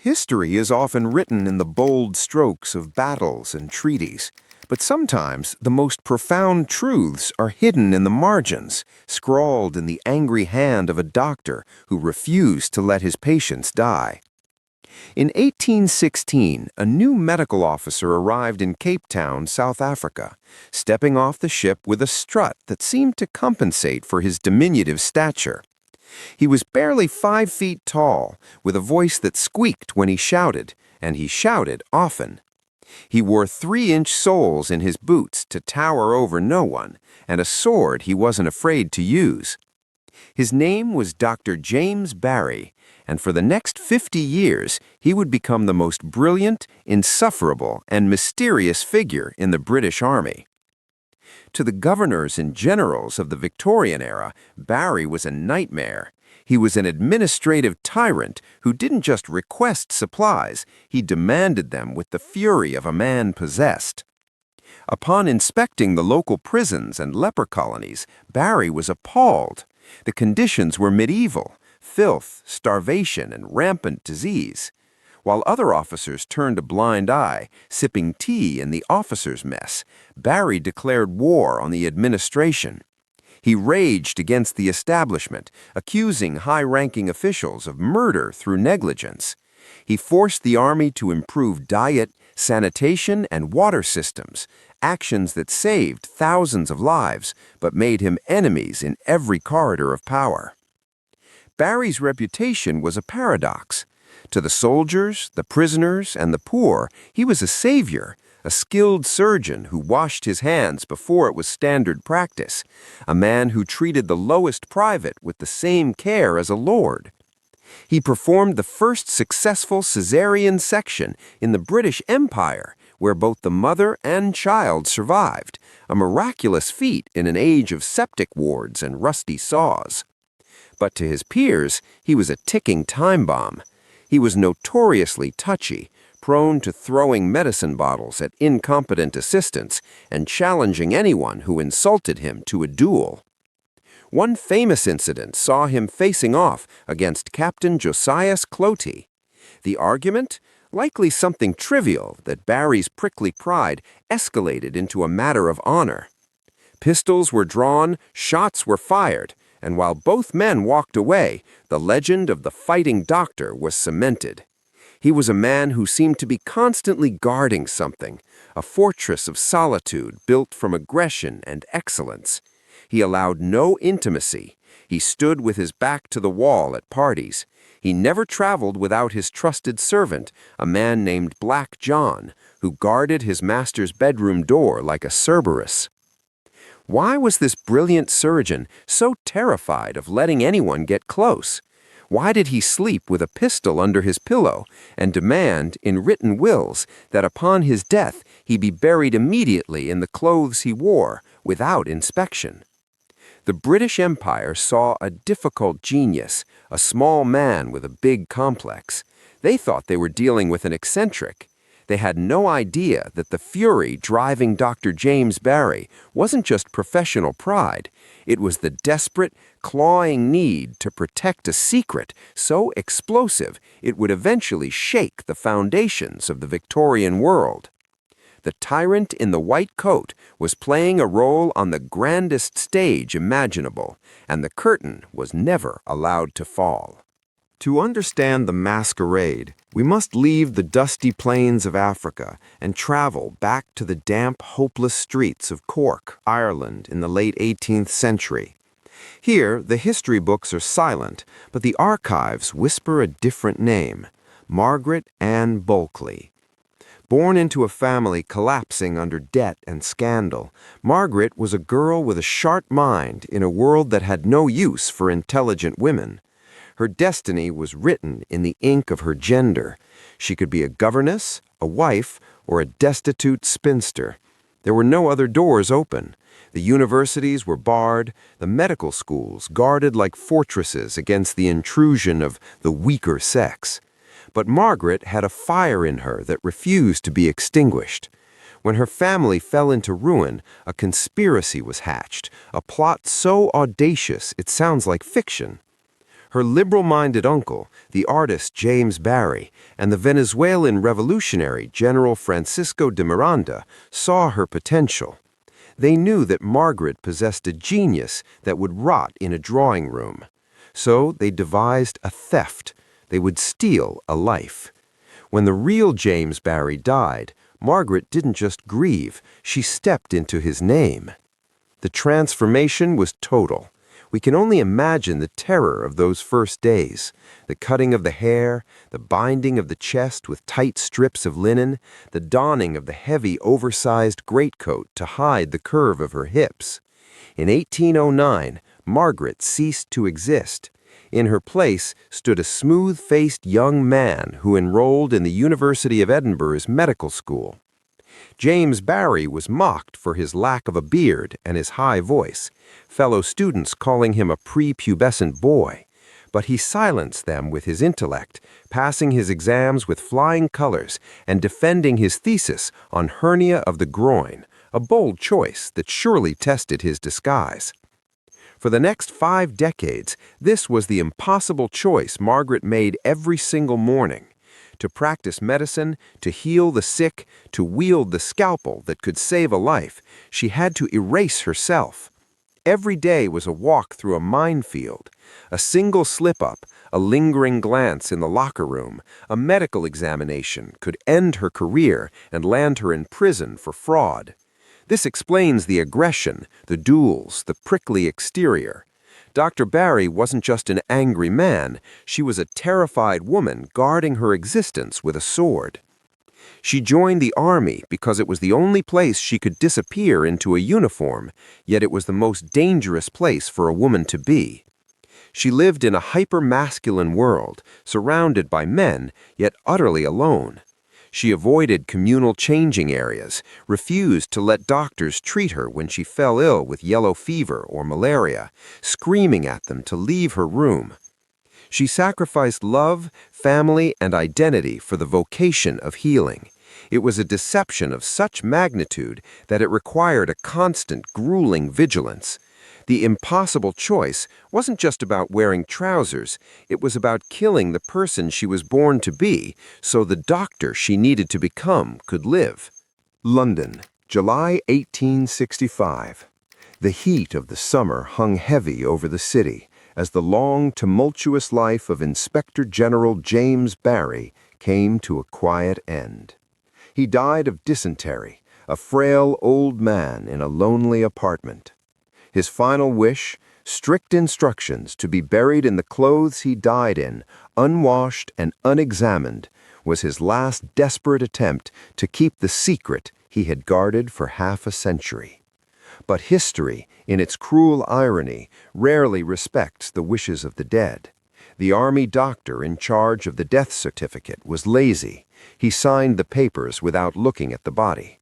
History is often written in the bold strokes of battles and treaties, but sometimes the most profound truths are hidden in the margins, scrawled in the angry hand of a doctor who refused to let his patients die. In 1816, a new medical officer arrived in Cape Town, South Africa, stepping off the ship with a strut that seemed to compensate for his diminutive stature. He was barely 5 feet tall, with a voice that squeaked when he shouted, and he shouted often. He wore 3-inch soles in his boots to tower over no one, and a sword he wasn't afraid to use. His name was Dr. James Barry, and for the next 50 years he would become the most brilliant, insufferable, and mysterious figure in the British Army. To the governors and generals of the Victorian era, Barry was a nightmare. He was an administrative tyrant who didn't just request supplies, he demanded them with the fury of a man possessed. Upon inspecting the local prisons and leper colonies, Barry was appalled. The conditions were medieval: filth, starvation, and rampant disease. While other officers turned a blind eye, sipping tea in the officers' mess, Barry declared war on the administration. He raged against the establishment, accusing high-ranking officials of murder through negligence. He forced the army to improve diet, sanitation, and water systems, actions that saved thousands of lives but made him enemies in every corridor of power. Barry's reputation was a paradox. To the soldiers, the prisoners, and the poor, he was a savior, a skilled surgeon who washed his hands before it was standard practice, a man who treated the lowest private with the same care as a lord. He performed the first successful cesarean section in the British Empire, where both the mother and child survived, a miraculous feat in an age of septic wards and rusty saws. But to his peers, he was a ticking time bomb. He was notoriously touchy, prone to throwing medicine bottles at incompetent assistants and challenging anyone who insulted him to a duel. One famous incident saw him facing off against Captain Josias Clotey. The argument? Likely something trivial that Barry's prickly pride escalated into a matter of honor. Pistols were drawn, shots were fired, and while both men walked away, the legend of the fighting doctor was cemented. He was a man who seemed to be constantly guarding something, a fortress of solitude built from aggression and excellence. He allowed no intimacy. He stood with his back to the wall at parties. He never traveled without his trusted servant, a man named Black John, who guarded his master's bedroom door like a Cerberus. Why was this brilliant surgeon so terrified of letting anyone get close? Why did he sleep with a pistol under his pillow and demand, in written wills, that upon his death he be buried immediately in the clothes he wore, without inspection? The British Empire saw a difficult genius, a small man with a big complex. They thought they were dealing with an eccentric. They had no idea that the fury driving Dr. James Barry wasn't just professional pride. It was the desperate, clawing need to protect a secret so explosive it would eventually shake the foundations of the Victorian world. The tyrant in the white coat was playing a role on the grandest stage imaginable, and the curtain was never allowed to fall. To understand the masquerade, we must leave the dusty plains of Africa and travel back to the damp, hopeless streets of Cork, Ireland, in the late 18th century. Here, the history books are silent, but the archives whisper a different name: Margaret Ann Bulkley. Born into a family collapsing under debt and scandal, Margaret was a girl with a sharp mind in a world that had no use for intelligent women. Her destiny was written in the ink of her gender. She could be a governess, a wife, or a destitute spinster. There were no other doors open. The universities were barred, the medical schools guarded like fortresses against the intrusion of the weaker sex. But Margaret had a fire in her that refused to be extinguished. When her family fell into ruin, a conspiracy was hatched, a plot so audacious it sounds like fiction. Her liberal-minded uncle, the artist James Barry, and the Venezuelan revolutionary General Francisco de Miranda saw her potential. They knew that Margaret possessed a genius that would rot in a drawing room. So they devised a theft. They would steal a life. When the real James Barry died, Margaret didn't just grieve, she stepped into his name. The transformation was total. We can only imagine the terror of those first days. The cutting of the hair, the binding of the chest with tight strips of linen, the donning of the heavy, oversized greatcoat to hide the curve of her hips. In 1809, Margaret ceased to exist. In her place stood a smooth-faced young man who enrolled in the University of Edinburgh's medical school. James Barry was mocked for his lack of a beard and his high voice, fellow students calling him a prepubescent boy. But he silenced them with his intellect, passing his exams with flying colors and defending his thesis on hernia of the groin, a bold choice that surely tested his disguise. For the next 5 decades, this was the impossible choice Margaret made every single morning. To practice medicine, to heal the sick, to wield the scalpel that could save a life, she had to erase herself. Every day was a walk through a minefield. A single slip-up, a lingering glance in the locker room, a medical examination could end her career and land her in prison for fraud. This explains the aggression, the duels, the prickly exterior. Dr. Barry wasn't just an angry man, she was a terrified woman guarding her existence with a sword. She joined the army because it was the only place she could disappear into a uniform, yet it was the most dangerous place for a woman to be. She lived in a hyper-masculine world, surrounded by men, yet utterly alone. She avoided communal changing areas, refused to let doctors treat her when she fell ill with yellow fever or malaria, screaming at them to leave her room. She sacrificed love, family, and identity for the vocation of healing. It was a deception of such magnitude that it required a constant, grueling vigilance. The impossible choice wasn't just about wearing trousers, it was about killing the person she was born to be so the doctor she needed to become could live. London, July 1865. The heat of the summer hung heavy over the city as the long, tumultuous life of Inspector General James Barry came to a quiet end. He died of dysentery, a frail old man in a lonely apartment. His final wish, strict instructions to be buried in the clothes he died in, unwashed and unexamined, was his last desperate attempt to keep the secret he had guarded for half a century. But history, in its cruel irony, rarely respects the wishes of the dead. The army doctor in charge of the death certificate was lazy. He signed the papers without looking at the body.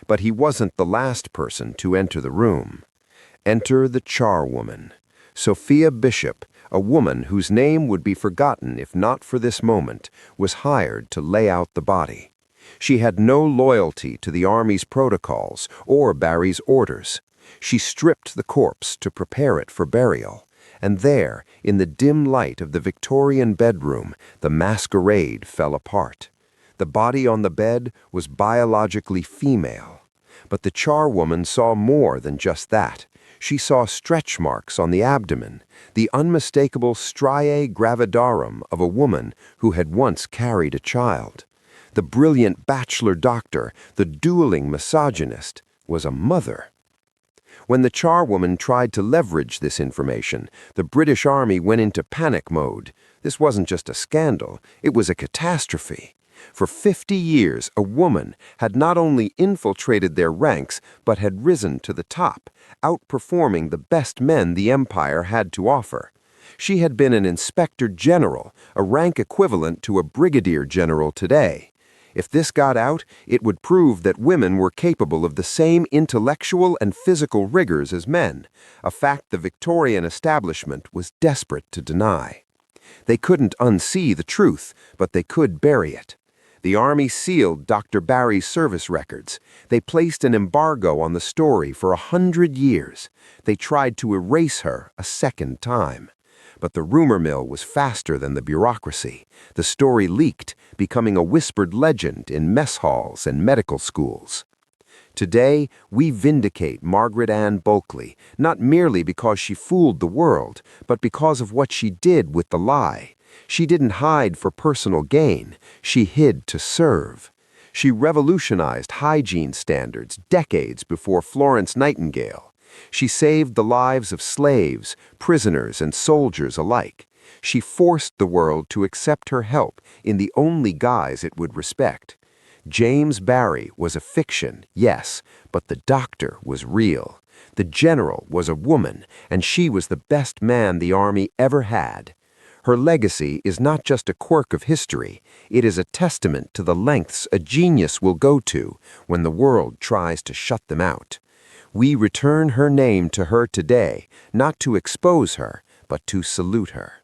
But he wasn't the last person to enter the room. Enter the Charwoman, Sophia Bishop, a woman whose name would be forgotten if not for this moment, was hired to lay out the body. She had no loyalty to the army's protocols or Barry's orders. She stripped the corpse to prepare it for burial, and there, in the dim light of the Victorian bedroom, the masquerade fell apart. The body on the bed was biologically female. But the Charwoman saw more than just that. She saw stretch marks on the abdomen, the unmistakable striae gravidarum of a woman who had once carried a child. The brilliant bachelor doctor, the dueling misogynist, was a mother. When the Charwoman tried to leverage this information, the British Army went into panic mode. This wasn't just a scandal, it was a catastrophe. For 50 years, a woman had not only infiltrated their ranks, but had risen to the top, outperforming the best men the empire had to offer. She had been an inspector general, a rank equivalent to a brigadier general today. If this got out, it would prove that women were capable of the same intellectual and physical rigors as men, a fact the Victorian establishment was desperate to deny. They couldn't unsee the truth, but they could bury it. The Army sealed Dr. Barry's service records. They placed an embargo on the story for 100 years. They tried to erase her a second time. But the rumor mill was faster than the bureaucracy. The story leaked, becoming a whispered legend in mess halls and medical schools. Today, we vindicate Margaret Ann Bulkley, not merely because she fooled the world, but because of what she did with the lie. She didn't hide for personal gain. She hid to serve. She revolutionized hygiene standards decades before Florence Nightingale. She saved the lives of slaves, prisoners, and soldiers alike. She forced the world to accept her help in the only guise it would respect. James Barry was a fiction, yes, but the doctor was real. The general was a woman, and she was the best man the army ever had. Her legacy is not just a quirk of history, it is a testament to the lengths a genius will go to when the world tries to shut them out. We return her name to her today, not to expose her, but to salute her.